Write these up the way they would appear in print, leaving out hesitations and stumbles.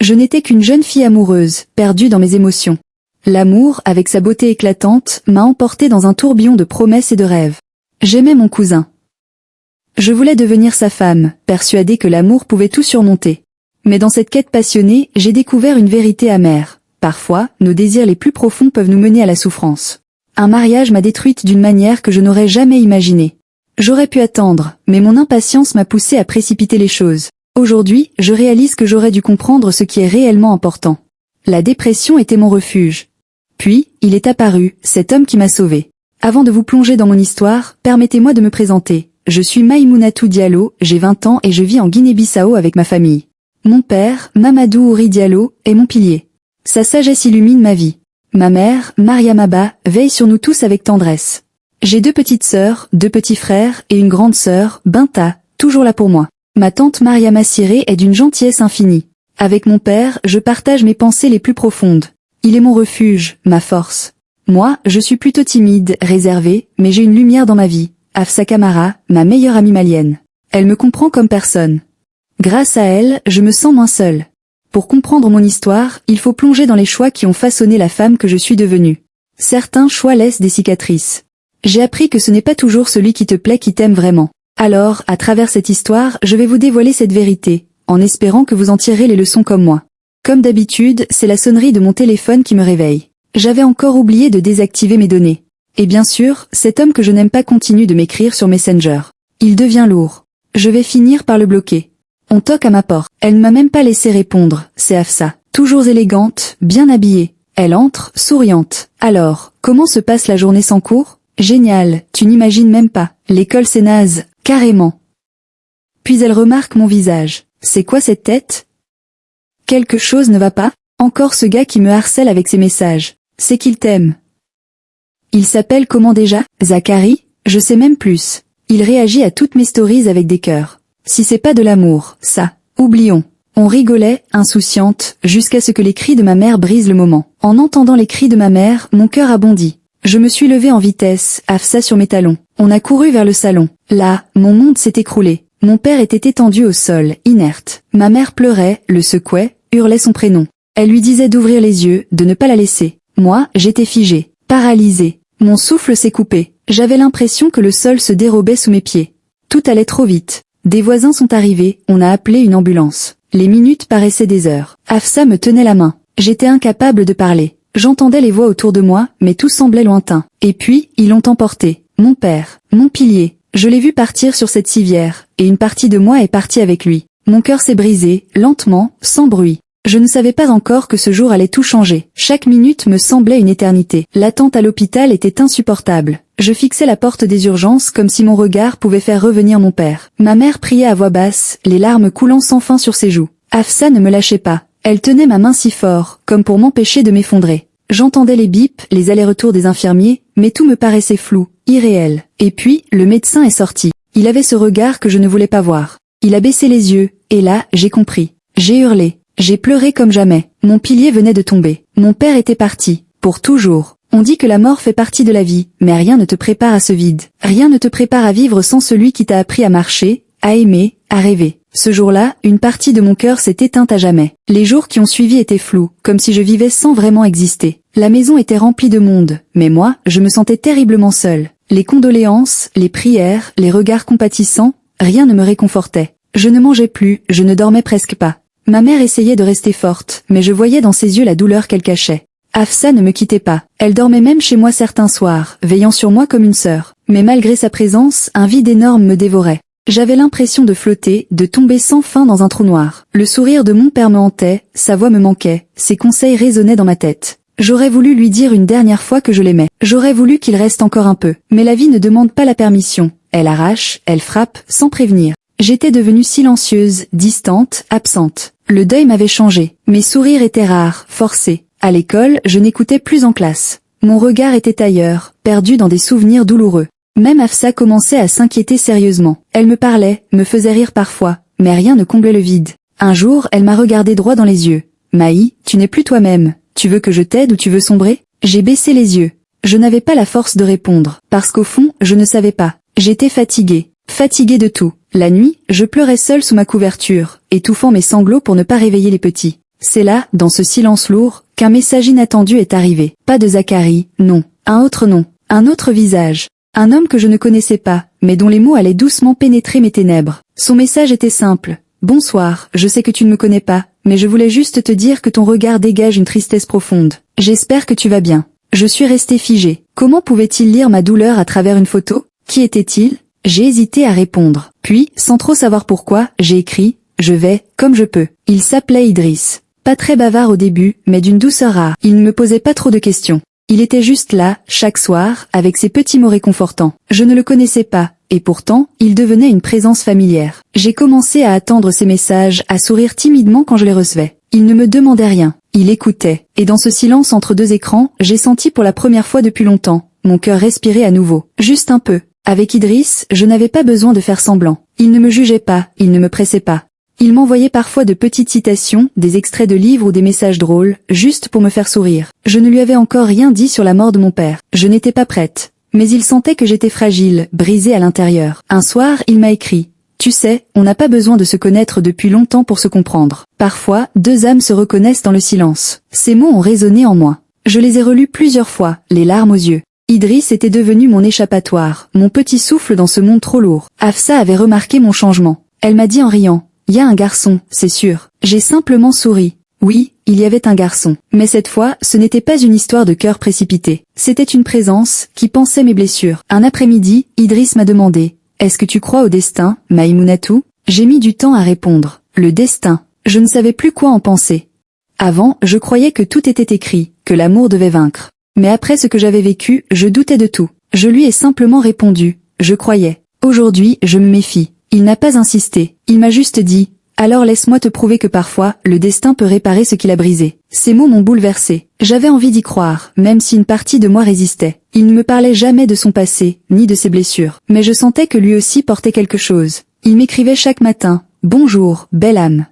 Je n'étais qu'une jeune fille amoureuse, perdue dans mes émotions. L'amour, avec sa beauté éclatante, m'a emportée dans un tourbillon de promesses et de rêves. J'aimais mon cousin. Je voulais devenir sa femme, persuadée que l'amour pouvait tout surmonter. Mais dans cette quête passionnée, j'ai découvert une vérité amère. Parfois, nos désirs les plus profonds peuvent nous mener à la souffrance. Un mariage m'a détruite d'une manière que je n'aurais jamais imaginée. J'aurais pu attendre, mais mon impatience m'a poussée à précipiter les choses. Aujourd'hui, je réalise que j'aurais dû comprendre ce qui est réellement important. La dépression était mon refuge. Puis, il est apparu, cet homme qui m'a sauvée. Avant de vous plonger dans mon histoire, permettez-moi de me présenter. Je suis Maïmounatou Diallo, j'ai 20 ans et je vis en Guinée-Bissau avec ma famille. Mon père, Mamadou Ouri Diallo, est mon pilier. Sa sagesse illumine ma vie. Ma mère, Mariamaba, veille sur nous tous avec tendresse. J'ai 2 petites sœurs, 2 petits frères et une grande sœur, Binta, toujours là pour moi. Ma tante Mariama Siré est d'une gentillesse infinie. Avec mon père, je partage mes pensées les plus profondes. Il est mon refuge, ma force. Moi, je suis plutôt timide, réservée, mais j'ai une lumière dans ma vie. Afsa Kamara, ma meilleure amie malienne. Elle me comprend comme personne. Grâce à elle, je me sens moins seule. Pour comprendre mon histoire, il faut plonger dans les choix qui ont façonné la femme que je suis devenue. Certains choix laissent des cicatrices. J'ai appris que ce n'est pas toujours celui qui te plaît qui t'aime vraiment. Alors, à travers cette histoire, je vais vous dévoiler cette vérité, en espérant que vous en tirerez les leçons comme moi. Comme d'habitude, c'est la sonnerie de mon téléphone qui me réveille. J'avais encore oublié de désactiver mes données. Et bien sûr, cet homme que je n'aime pas continue de m'écrire sur Messenger. Il devient lourd. Je vais finir par le bloquer. On toque à ma porte. Elle ne m'a même pas laissé répondre, c'est Afsa. Toujours élégante, bien habillée. Elle entre, souriante. Alors, comment se passe la journée sans cours? Génial, tu n'imagines même pas. L'école c'est naze, carrément. Puis elle remarque mon visage. C'est quoi cette tête? Quelque chose ne va pas? Encore ce gars qui me harcèle avec ses messages. C'est qu'il t'aime. Il s'appelle comment déjà? Zachary? Je sais même plus. Il réagit à toutes mes stories avec des cœurs. Si c'est pas de l'amour, ça, oublions. On rigolait, insouciante, jusqu'à ce que les cris de ma mère brisent le moment. En entendant les cris de ma mère, mon cœur a bondi. Je me suis levée en vitesse, Afsa sur mes talons. On a couru vers le salon. Là, mon monde s'est écroulé. Mon père était étendu au sol, inerte. Ma mère pleurait, le secouait, hurlait son prénom. Elle lui disait d'ouvrir les yeux, de ne pas la laisser. Moi, j'étais figée, paralysée. Mon souffle s'est coupé. J'avais l'impression que le sol se dérobait sous mes pieds. Tout allait trop vite. Des voisins sont arrivés, on a appelé une ambulance. Les minutes paraissaient des heures. Afsa me tenait la main. J'étais incapable de parler. J'entendais les voix autour de moi, mais tout semblait lointain. Et puis, ils l'ont emporté. Mon père, mon pilier. Je l'ai vu partir sur cette civière, et une partie de moi est partie avec lui. Mon cœur s'est brisé, lentement, sans bruit. Je ne savais pas encore que ce jour allait tout changer. Chaque minute me semblait une éternité. L'attente à l'hôpital était insupportable. Je fixais la porte des urgences comme si mon regard pouvait faire revenir mon père. Ma mère priait à voix basse, les larmes coulant sans fin sur ses joues. Afsa ne me lâchait pas. Elle tenait ma main si fort, comme pour m'empêcher de m'effondrer. J'entendais les bips, les allers-retours des infirmiers, mais tout me paraissait flou, irréel. Et puis, le médecin est sorti. Il avait ce regard que je ne voulais pas voir. Il a baissé les yeux, et là, j'ai compris. J'ai hurlé. J'ai pleuré comme jamais. Mon pilier venait de tomber. Mon père était parti. Pour toujours. On dit que la mort fait partie de la vie, mais rien ne te prépare à ce vide. Rien ne te prépare à vivre sans celui qui t'a appris à marcher, à aimer, à rêver. Ce jour-là, une partie de mon cœur s'est éteinte à jamais. Les jours qui ont suivi étaient flous, comme si je vivais sans vraiment exister. La maison était remplie de monde, mais moi, je me sentais terriblement seule. Les condoléances, les prières, les regards compatissants, rien ne me réconfortait. Je ne mangeais plus, je ne dormais presque pas. Ma mère essayait de rester forte, mais je voyais dans ses yeux la douleur qu'elle cachait. Afsa ne me quittait pas. Elle dormait même chez moi certains soirs, veillant sur moi comme une sœur. Mais malgré sa présence, un vide énorme me dévorait. J'avais l'impression de flotter, de tomber sans fin dans un trou noir. Le sourire de mon père me hantait, sa voix me manquait, ses conseils résonnaient dans ma tête. J'aurais voulu lui dire une dernière fois que je l'aimais. J'aurais voulu qu'il reste encore un peu. Mais la vie ne demande pas la permission. Elle arrache, elle frappe, sans prévenir. J'étais devenue silencieuse, distante, absente. Le deuil m'avait changé. Mes sourires étaient rares, forcés. À l'école, je n'écoutais plus en classe. Mon regard était ailleurs, perdu dans des souvenirs douloureux. Même Afsa commençait à s'inquiéter sérieusement. Elle me parlait, me faisait rire parfois, mais rien ne comblait le vide. Un jour, elle m'a regardé droit dans les yeux. « Maï, tu n'es plus toi-même. Tu veux que je t'aide ou tu veux sombrer ?» J'ai baissé les yeux. Je n'avais pas la force de répondre, parce qu'au fond, je ne savais pas. J'étais fatiguée. Fatiguée de tout. La nuit, je pleurais seule sous ma couverture, étouffant mes sanglots pour ne pas réveiller les petits. C'est là, dans ce silence lourd, qu'un message inattendu est arrivé. Pas de Zacharie, non. Un autre nom. Un autre visage. Un homme que je ne connaissais pas, mais dont les mots allaient doucement pénétrer mes ténèbres. Son message était simple. Bonsoir, je sais que tu ne me connais pas, mais je voulais juste te dire que ton regard dégage une tristesse profonde. J'espère que tu vas bien. Je suis restée figée. Comment pouvait-il lire ma douleur à travers une photo? Qui était-il? J'ai hésité à répondre. Puis, sans trop savoir pourquoi, j'ai écrit « Je vais, comme je peux ». Il s'appelait Idriss. Pas très bavard au début, mais d'une douceur rare. Il ne me posait pas trop de questions. Il était juste là, chaque soir, avec ses petits mots réconfortants. Je ne le connaissais pas, et pourtant, il devenait une présence familière. J'ai commencé à attendre ses messages, à sourire timidement quand je les recevais. Il ne me demandait rien. Il écoutait. Et dans ce silence entre deux écrans, j'ai senti pour la première fois depuis longtemps, mon cœur respirer à nouveau. Juste un peu. Avec Idriss, je n'avais pas besoin de faire semblant. Il ne me jugeait pas, il ne me pressait pas. Il m'envoyait parfois de petites citations, des extraits de livres ou des messages drôles, juste pour me faire sourire. Je ne lui avais encore rien dit sur la mort de mon père. Je n'étais pas prête. Mais il sentait que j'étais fragile, brisée à l'intérieur. Un soir, il m'a écrit « Tu sais, on n'a pas besoin de se connaître depuis longtemps pour se comprendre. Parfois, deux âmes se reconnaissent dans le silence. » Ces mots ont résonné en moi. Je les ai relus plusieurs fois, les larmes aux yeux. Idriss était devenu mon échappatoire, mon petit souffle dans ce monde trop lourd. Hafsa avait remarqué mon changement. Elle m'a dit en riant « Il y a un garçon, c'est sûr. » J'ai simplement souri. Oui, il y avait un garçon. Mais cette fois, ce n'était pas une histoire de cœur précipité. C'était une présence qui pansait mes blessures. Un après-midi, Idriss m'a demandé « Est-ce que tu crois au destin, Maïmounatou ?» J'ai mis du temps à répondre. Le destin. Je ne savais plus quoi en penser. Avant, je croyais que tout était écrit, que l'amour devait vaincre. Mais après ce que j'avais vécu, je doutais de tout. Je lui ai simplement répondu « Je croyais. » Aujourd'hui, je me méfie. Il n'a pas insisté. Il m'a juste dit « Alors laisse-moi te prouver que parfois, le destin peut réparer ce qu'il a brisé. » Ces mots m'ont bouleversée. J'avais envie d'y croire, même si une partie de moi résistait. Il ne me parlait jamais de son passé, ni de ses blessures. Mais je sentais que lui aussi portait quelque chose. Il m'écrivait chaque matin « Bonjour, belle âme ».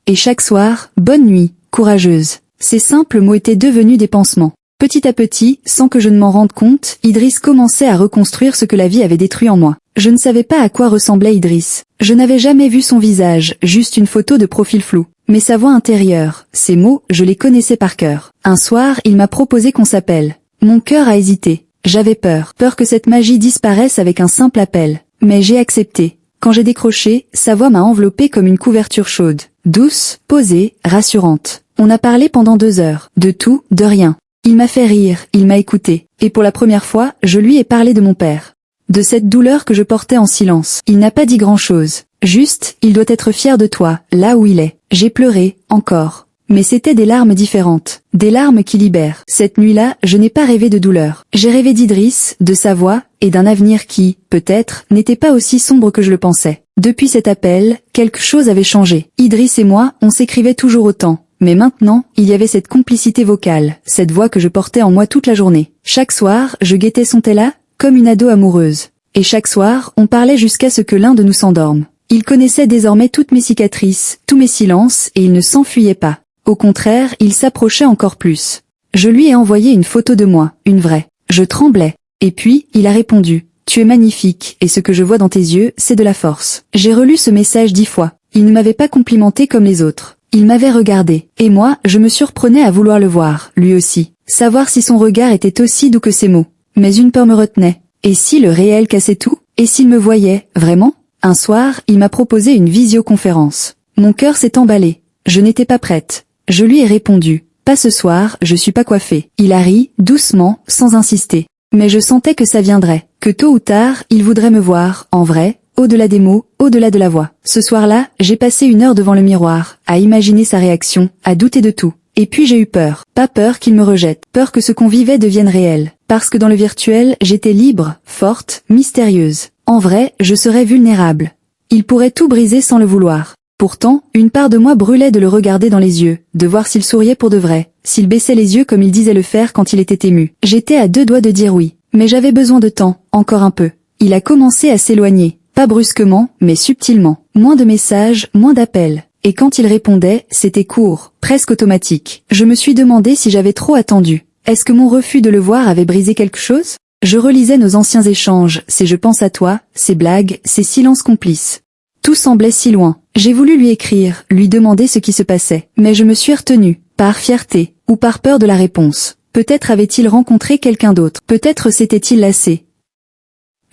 Et chaque soir « Bonne nuit, courageuse ». Ces simples mots étaient devenus des pansements. Petit à petit, sans que je ne m'en rende compte, Idriss commençait à reconstruire ce que la vie avait détruit en moi. Je ne savais pas à quoi ressemblait Idriss. Je n'avais jamais vu son visage, juste une photo de profil flou. Mais sa voix intérieure, ses mots, je les connaissais par cœur. Un soir, il m'a proposé qu'on s'appelle. Mon cœur a hésité. J'avais peur que cette magie disparaisse avec un simple appel. Mais j'ai accepté. Quand j'ai décroché, sa voix m'a enveloppée comme une couverture chaude. Douce, posée, rassurante. On a parlé pendant 2 heures. De tout, de rien. Il m'a fait rire, il m'a écouté. Et pour la première fois, je lui ai parlé de mon père. De cette douleur que je portais en silence. Il n'a pas dit grand-chose. Juste, il doit être fier de toi, là où il est. J'ai pleuré, encore. Mais c'était des larmes différentes. Des larmes qui libèrent. Cette nuit-là, je n'ai pas rêvé de douleur. J'ai rêvé d'Idriss, de sa voix, et d'un avenir qui, peut-être, n'était pas aussi sombre que je le pensais. Depuis cet appel, quelque chose avait changé. Idriss et moi, on s'écrivait toujours autant. Mais maintenant, il y avait cette complicité vocale, cette voix que je portais en moi toute la journée. Chaque soir, je guettais son thé là, comme une ado amoureuse. Et chaque soir, on parlait jusqu'à ce que l'un de nous s'endorme. Il connaissait désormais toutes mes cicatrices, tous mes silences, et il ne s'enfuyait pas. Au contraire, il s'approchait encore plus. Je lui ai envoyé une photo de moi, une vraie. Je tremblais. Et puis, il a répondu « Tu es magnifique, et ce que je vois dans tes yeux, c'est de la force. » J'ai relu ce message 10 fois. Il ne m'avait pas complimenté comme les autres. Il m'avait regardé, et moi, je me surprenais à vouloir le voir, lui aussi. Savoir si son regard était aussi doux que ses mots. Mais une peur me retenait. Et si le réel cassait tout? Et s'il me voyait, vraiment? Un soir, il m'a proposé une visioconférence. Mon cœur s'est emballé. Je n'étais pas prête. Je lui ai répondu. Pas ce soir, je suis pas coiffée. Il a ri, doucement, sans insister. Mais je sentais que ça viendrait, que tôt ou tard, il voudrait me voir, en vrai, au-delà des mots, au-delà de la voix. Ce soir-là, j'ai passé 1 heure devant le miroir, à imaginer sa réaction, à douter de tout. Et puis j'ai eu peur. Pas peur qu'il me rejette, peur que ce qu'on vivait devienne réel. Parce que dans le virtuel, j'étais libre, forte, mystérieuse. En vrai, je serais vulnérable. Il pourrait tout briser sans le vouloir. Pourtant, une part de moi brûlait de le regarder dans les yeux, de voir s'il souriait pour de vrai, s'il baissait les yeux comme il disait le faire quand il était ému. J'étais à 2 doigts de dire oui. Mais j'avais besoin de temps, encore un peu. Il a commencé à s'éloigner. Pas brusquement, mais subtilement. Moins de messages, moins d'appels. Et quand il répondait, c'était court, presque automatique. Je me suis demandé si j'avais trop attendu. Est-ce que mon refus de le voir avait brisé quelque chose? Je relisais nos anciens échanges, ces « je pense à toi », ces blagues, ces silences complices. Tout semblait si loin. J'ai voulu lui écrire, lui demander ce qui se passait, mais je me suis retenue, par fierté, ou par peur de la réponse. Peut-être avait-il rencontré quelqu'un d'autre, peut-être s'était-il lassé.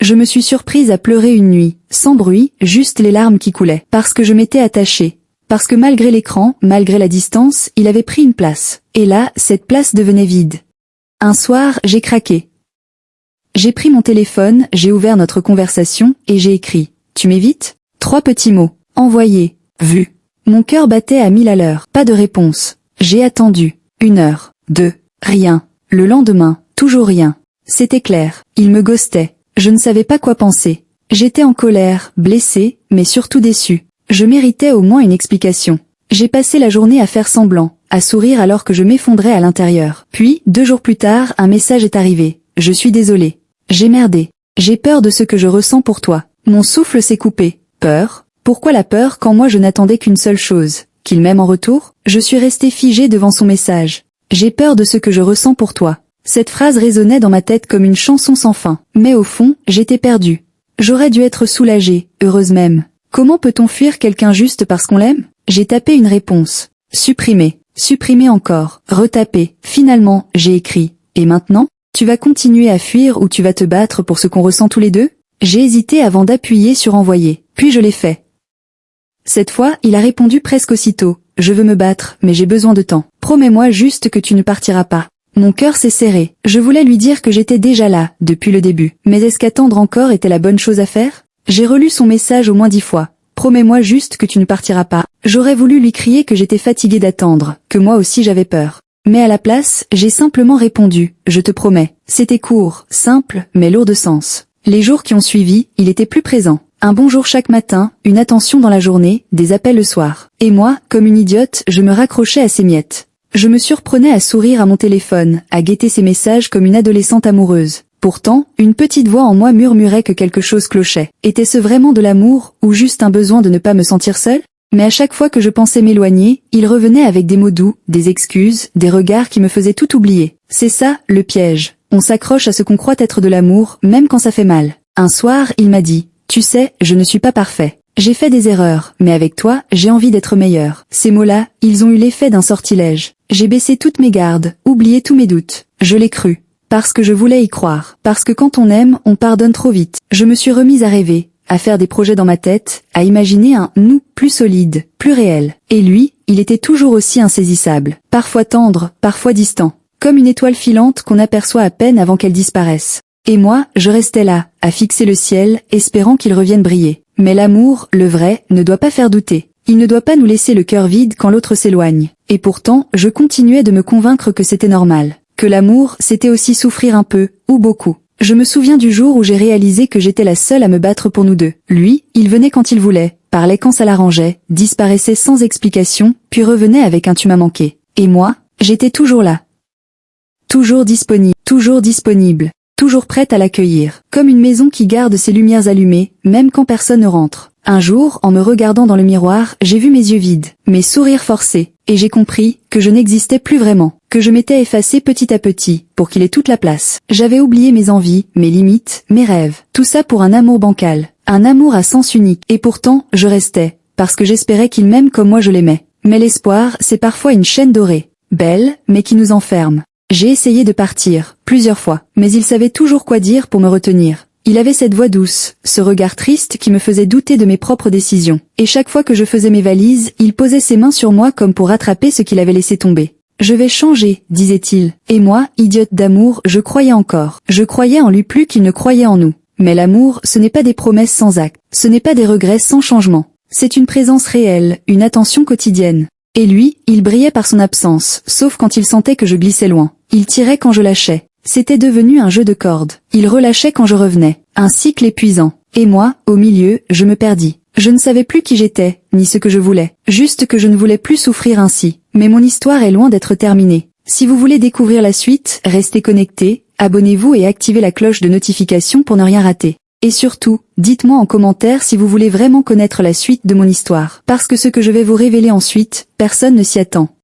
Je me suis surprise à pleurer une nuit, sans bruit, juste les larmes qui coulaient, parce que je m'étais attachée. Parce que malgré l'écran, malgré la distance, il avait pris une place. Et là, cette place devenait vide. Un soir, j'ai craqué. J'ai pris mon téléphone, j'ai ouvert notre conversation, et j'ai écrit « Tu m'évites ?» 3 petits mots. Envoyé. Vu. Mon cœur battait à 1000 à l'heure. Pas de réponse. J'ai attendu. 1 heure. 2. Rien. Le lendemain, toujours rien. C'était clair. Il me ghostait. Je ne savais pas quoi penser. J'étais en colère, blessée, mais surtout déçue. Je méritais au moins une explication. J'ai passé la journée à faire semblant, à sourire alors que je m'effondrais à l'intérieur. Puis, 2 jours plus tard, un message est arrivé. Je suis désolée. J'ai merdé. J'ai peur de ce que je ressens pour toi. Mon souffle s'est coupé. Peur? Pourquoi la peur quand moi je n'attendais qu'une seule chose? Qu'il m'aime en retour? Je suis restée figée devant son message. J'ai peur de ce que je ressens pour toi. Cette phrase résonnait dans ma tête comme une chanson sans fin. Mais au fond, j'étais perdue. J'aurais dû être soulagée, heureuse même. Comment peut-on fuir quelqu'un juste parce qu'on l'aime? J'ai tapé une réponse. Supprimer. Supprimer encore. Retaper. Finalement, j'ai écrit. Et maintenant? Tu vas continuer à fuir ou tu vas te battre pour ce qu'on ressent tous les deux? J'ai hésité avant d'appuyer sur envoyer. Puis je l'ai fait. Cette fois, il a répondu presque aussitôt. Je veux me battre, mais j'ai besoin de temps. Promets-moi juste que tu ne partiras pas. Mon cœur s'est serré. Je voulais lui dire que j'étais déjà là, depuis le début. Mais est-ce qu'attendre encore était la bonne chose à faire? J'ai relu son message au moins 10 fois. Promets-moi juste que tu ne partiras pas. J'aurais voulu lui crier que j'étais fatiguée d'attendre, que moi aussi j'avais peur. Mais à la place, j'ai simplement répondu, je te promets. C'était court, simple, mais lourd de sens. Les jours qui ont suivi, il était plus présent. Un bonjour chaque matin, une attention dans la journée, des appels le soir. Et moi, comme une idiote, je me raccrochais à ses miettes. Je me surprenais à sourire à mon téléphone, à guetter ses messages comme une adolescente amoureuse. Pourtant, une petite voix en moi murmurait que quelque chose clochait. Était-ce vraiment de l'amour, ou juste un besoin de ne pas me sentir seule? Mais à chaque fois que je pensais m'éloigner, il revenait avec des mots doux, des excuses, des regards qui me faisaient tout oublier. C'est ça, le piège. On s'accroche à ce qu'on croit être de l'amour, même quand ça fait mal. Un soir, il m'a dit, « Tu sais, je ne suis pas parfait. J'ai fait des erreurs, mais avec toi, j'ai envie d'être meilleur. » Ces mots-là, ils ont eu l'effet d'un sortilège. J'ai baissé toutes mes gardes, oublié tous mes doutes. Je l'ai cru. Parce que je voulais y croire. Parce que quand on aime, on pardonne trop vite. Je me suis remise à rêver, à faire des projets dans ma tête, à imaginer un « nous » plus solide, plus réel. Et lui, il était toujours aussi insaisissable. Parfois tendre, parfois distant. Comme une étoile filante qu'on aperçoit à peine avant qu'elle disparaisse. Et moi, je restais là, à fixer le ciel, espérant qu'il revienne briller. Mais l'amour, le vrai, ne doit pas faire douter. Il ne doit pas nous laisser le cœur vide quand l'autre s'éloigne. Et pourtant, je continuais de me convaincre que c'était normal. Que l'amour, c'était aussi souffrir un peu, ou beaucoup. Je me souviens du jour où j'ai réalisé que j'étais la seule à me battre pour nous deux. Lui, il venait quand il voulait, parlait quand ça l'arrangeait, disparaissait sans explication, puis revenait avec un « tu m'as manqué ». Et moi, j'étais toujours là. Toujours disponible, toujours prête à l'accueillir, comme une maison qui garde ses lumières allumées, même quand personne ne rentre. Un jour, en me regardant dans le miroir, j'ai vu mes yeux vides, mes sourires forcés, et j'ai compris que je n'existais plus vraiment, que je m'étais effacée petit à petit, pour qu'il ait toute la place. J'avais oublié mes envies, mes limites, mes rêves, tout ça pour un amour bancal, un amour à sens unique, et pourtant, je restais, parce que j'espérais qu'il m'aime comme moi je l'aimais. Mais l'espoir, c'est parfois une chaîne dorée, belle, mais qui nous enferme. J'ai essayé de partir, plusieurs fois, mais il savait toujours quoi dire pour me retenir. Il avait cette voix douce, ce regard triste qui me faisait douter de mes propres décisions. Et chaque fois que je faisais mes valises, il posait ses mains sur moi comme pour rattraper ce qu'il avait laissé tomber. « Je vais changer », disait-il. Et moi, idiote d'amour, je croyais encore. Je croyais en lui plus qu'il ne croyait en nous. Mais l'amour, ce n'est pas des promesses sans acte. Ce n'est pas des regrets sans changement. C'est une présence réelle, une attention quotidienne. Et lui, il brillait par son absence, sauf quand il sentait que je glissais loin. Il tirait quand je lâchais. C'était devenu un jeu de cordes. Il relâchait quand je revenais. Un cycle épuisant. Et moi, au milieu, je me perdis. Je ne savais plus qui j'étais, ni ce que je voulais. Juste que je ne voulais plus souffrir ainsi. Mais mon histoire est loin d'être terminée. Si vous voulez découvrir la suite, restez connectés, abonnez-vous et activez la cloche de notification pour ne rien rater. Et surtout, dites-moi en commentaire si vous voulez vraiment connaître la suite de mon histoire. Parce que ce que je vais vous révéler ensuite, personne ne s'y attend.